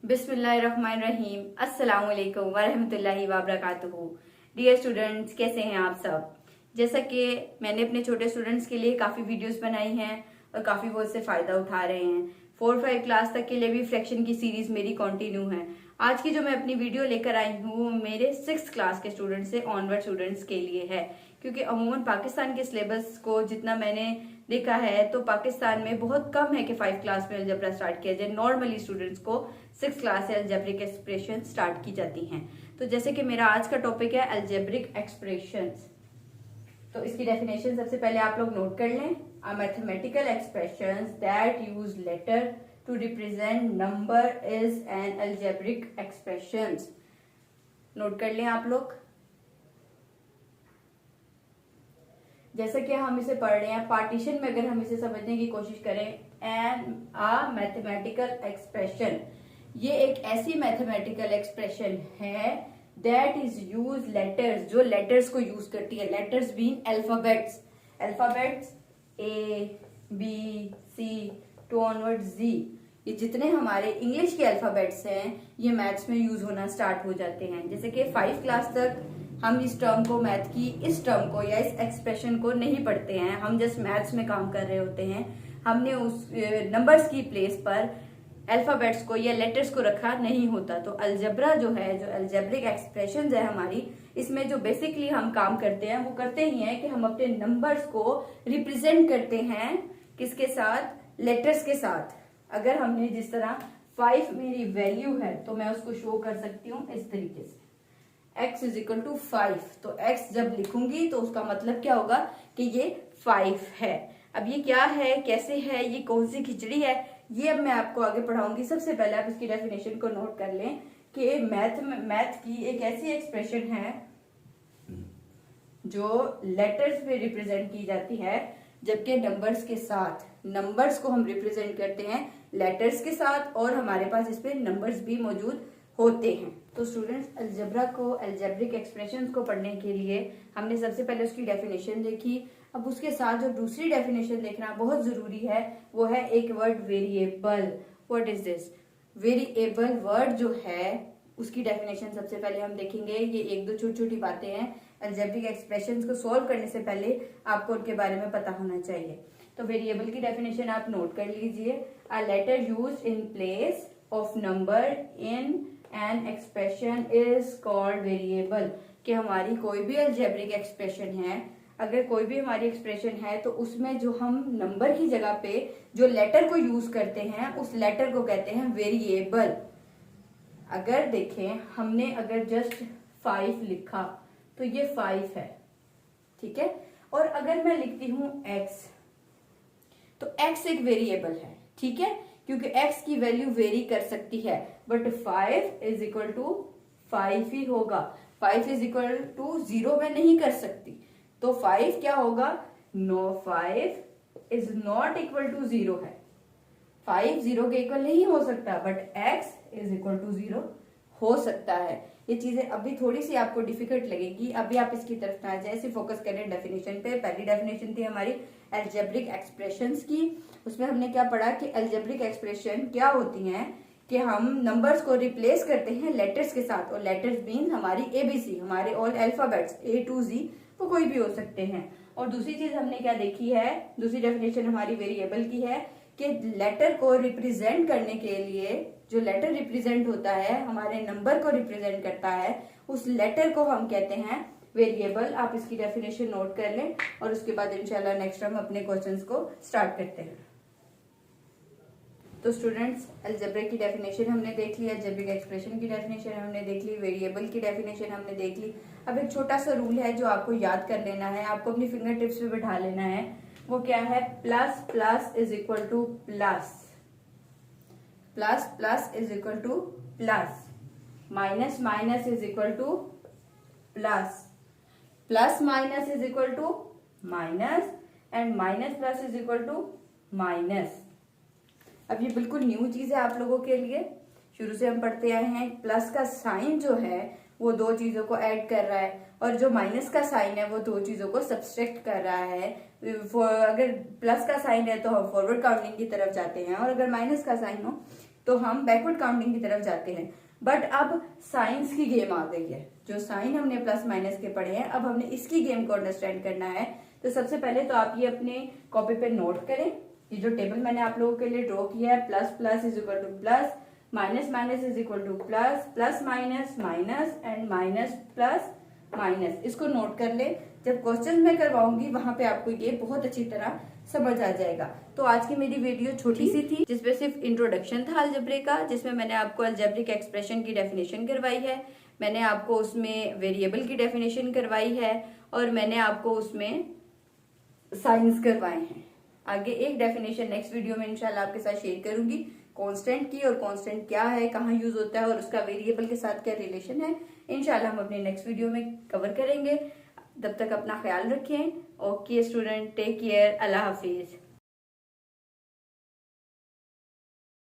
बिस्मिल्लाहिर्रहमानिर्रहीम। अस्सलाम वालेकुम वरहमतुल्लाहि वबरकातुहू। डियर स्टूडेंट्स, कैसे हैं आप सब। जैसा कि मैंने अपने छोटे स्टूडेंट्स के लिए काफ़ी वीडियोस बनाई हैं और काफ़ी वो इससे फ़ायदा उठा रहे हैं। 4-5 क्लास तक के लिए भी फ्रैक्शन की सीरीज मेरी कंटिन्यू है। आज की जो मैं अपनी वीडियो लेकर आई हूँ वो मेरे 6th क्लास के स्टूडेंट्स से ऑनवर्ड स्टूडेंट्स के लिए है, क्योंकि अमूमन पाकिस्तान के सिलेबस को जितना मैंने देखा है तो पाकिस्तान में बहुत कम है कि 5 क्लास में अलजेब्रा स्टार्ट किया जाए। नॉर्मली स्टूडेंट्स को 6 क्लास से अलजेब्रिक एक्सप्रेशन स्टार्ट की जाती हैं। तो जैसे कि मेरा आज का टॉपिक है अलजेब्रिक एक्सप्रेशंस, तो इसकी डेफिनेशन सबसे पहले आप लोग नोट कर लें। A mathematical expressions that use letter to represent number is an algebraic expressions. Note कर लें आप लोग। जैसे कि हम इसे पढ़ रहे हैं, पार्टीशन में अगर हम इसे समझने की कोशिश करें, एन अ मैथमेटिकल एक्सप्रेशन, ये एक ऐसी मैथमेटिकल एक्सप्रेशन है दैट इज यूज लेटर्स, जो लेटर्स को यूज करती है। Letters been alphabets, alphabets A B C to onward G, ये जितने हमारे इंग्लिश के अल्फाबेट्स हैं ये मैथ्स में यूज होना स्टार्ट हो जाते हैं। जैसे कि 5 क्लास तक हम इस टर्म को, मैथ की इस टर्म को या इस एक्सप्रेशन को नहीं पढ़ते हैं, हम जस्ट मैथ्स में काम कर रहे होते हैं। हमने उस नंबर्स की प्लेस पर अल्फाबेट्स को या लेटर्स को रखा नहीं होता। तो अलजेब्रा जो है, जो अलजेब्रिक एक्सप्रेशंस है हमारी, इसमें जो बेसिकली हम काम करते हैं वो करते ही हैं कि हम अपने नंबर्स को रिप्रेजेंट करते हैं किसके साथ, लेटर्स के साथ। अगर हमने जिस तरह 5 मेरी वैल्यू है तो मैं उसको शो कर सकती हूँ इस तरीके से, x इज इक्वल टू 5। तो x जब लिखूंगी तो उसका मतलब क्या होगा कि ये 5 है। अब ये क्या है, कैसे है, ये कौन सी खिचड़ी है, ये अब मैं आपको आगे पढ़ाऊंगी। सबसे पहले आप इसकी डेफिनेशन को नोट कर लें कि मैथ की एक ऐसी एक्सप्रेशन है जो लेटर्स में रिप्रेजेंट की जाती है, जबकि नंबर्स के साथ, नंबर्स को हम रिप्रेजेंट करते हैं लेटर्स के साथ और हमारे पास इस पे नंबर्स भी मौजूद होते हैं। तो स्टूडेंट्स, अलजेब्रा को, अलजेब्रिक एक्सप्रेशंस को पढ़ने के लिए हमने सबसे पहले उसकी डेफिनेशन देखी। अब उसके साथ जो दूसरी डेफिनेशन देखना बहुत जरूरी है वो है एक word variable. What is this variable word जो है उसकी डेफिनेशन सबसे पहले हम देखेंगे। ये एक दो छोटी छोटी बातें हैं, अलजेब्रिक एक्सप्रेशंस को सॉल्व करने से पहले आपको उनके बारे में पता होना चाहिए। तो वेरिएबल की डेफिनेशन आप नोट कर लीजिए। A letter used in place of number in an expression is called variable. कि हमारी कोई भी अलजेब्रिक एक्सप्रेशन है, अगर कोई भी हमारी एक्सप्रेशन है तो उसमें जो हम नंबर की जगह पे जो लेटर को यूज करते हैं उस लेटर को कहते हैं वेरिएबल। अगर देखें, हमने अगर जस्ट 5 लिखा तो ये 5 है, ठीक है। और अगर मैं लिखती हूं x, तो x एक वेरिएबल है, ठीक है, क्योंकि x की वैल्यू वेरी कर सकती है, बट 5 इज इक्वल टू 5 ही होगा। 5 इज इक्वल टू 0 में नहीं कर सकती, तो 5 क्या होगा, no 5 is not equal to 0 है। 5 0 के इक्वल नहीं हो सकता, but x is equal to 0 हो सकता है। ये चीजें अभी थोड़ी सी आपको डिफिकल्ट लगेगी, अभी आप इसकी तरफ ना जाए, ऐसे फोकस करें डेफिनेशन पे। पहली डेफिनेशन थी हमारी अलजेब्रिक एक्सप्रेशंस की, उसमें हमने क्या पढ़ा कि अलजेब्रिक एक्सप्रेशन क्या होती हैं कि हम नंबर्स को रिप्लेस करते हैं लेटर्स के साथ, और लेटर्स मीन हमारी एबीसी, हमारे all alphabets A to Z, वो कोई भी हो सकते हैं। और दूसरी चीज हमने क्या देखी है, दूसरी डेफिनेशन हमारी वेरिएबल की है कि लेटर को रिप्रेजेंट करने के लिए, जो लेटर रिप्रेजेंट होता है, हमारे नंबर को रिप्रेजेंट करता है, उस लेटर को हम कहते हैं वेरिएबल। आप इसकी डेफिनेशन नोट कर लें और उसके बाद इंशाल्लाह नेक्स्ट हम अपने क्वेश्चंस को स्टार्ट करते हैं। तो स्टूडेंट्स, अलजेब्रिक की डेफिनेशन हमने देख ली, अलजेब्रिक एक्सप्रेशन की डेफिनेशन हमने देख ली, वेरिएबल की डेफिनेशन हमने देख ली। अब एक छोटा सा रूल है जो आपको याद कर लेना है, आपको अपनी फिंगर टिप्स पे बैठा लेना है। वो क्या है, plus plus is equal to plus, plus plus is equal to plus, minus minus is equal to plus, plus minus is equal to minus, and minus plus is equal to minus. अब ये बिल्कुल new चीज है आप लोगों के लिए, शुरू से हम पढ़ते आए हैं। प्लस का साइन जो है वो दो चीजों को ऐड कर रहा है, और जो माइनस का साइन है वो दो चीजों को सब्सट्रैक्ट कर रहा है। अगर प्लस का साइन है तो हम फॉरवर्ड काउंटिंग की तरफ जाते हैं, और अगर माइनस का साइन हो तो हम बैकवर्ड काउंटिंग की तरफ जाते हैं। बट अब साइंस की गेम आ गई है, जो साइन हमने प्लस माइनस के पढ़े हैं, अब हमने इसकी गेम को अंडरस्टैंड करना है। तो सबसे पहले तो आप ये अपने कॉपी पे नोट करें, ये जो टेबल मैंने आप लोगों के लिए ड्रॉ किया है, plus plus is equal to plus, minus minus is equal to plus, plus minus minus and minus plus minus, इसको नोट कर ले। जब क्वेश्चन में करवाऊंगी वहां पे आपको ये बहुत अच्छी तरह समझ आ जाएगा। तो आज की मेरी वीडियो छोटी सी थी, जिसमें सिर्फ इंट्रोडक्शन था अलजेब्रे का, जिसमें मैंने आपको अलजेब्रिक एक्सप्रेशन की डेफिनेशन करवाई है, मैंने आपको उसमें वेरिएबल की डेफिनेशन करवाई है, और मैंने आपको उसमें साइंस करवाए हैं। आगे एक डेफिनेशन नेक्स्ट वीडियो में इंशाल्लाह आपके साथ शेयर करूंगी, कांस्टेंट की, और कांस्टेंट क्या है, कहाँ यूज होता है, और उसका वेरिएबल के साथ क्या रिलेशन है, इंशाल्लाह हम अपने नेक्स्ट वीडियो में कवर करेंगे। तब तक अपना ख्याल रखें। ओके स्टूडेंट, टेक केयर, अल्लाह हाफिज।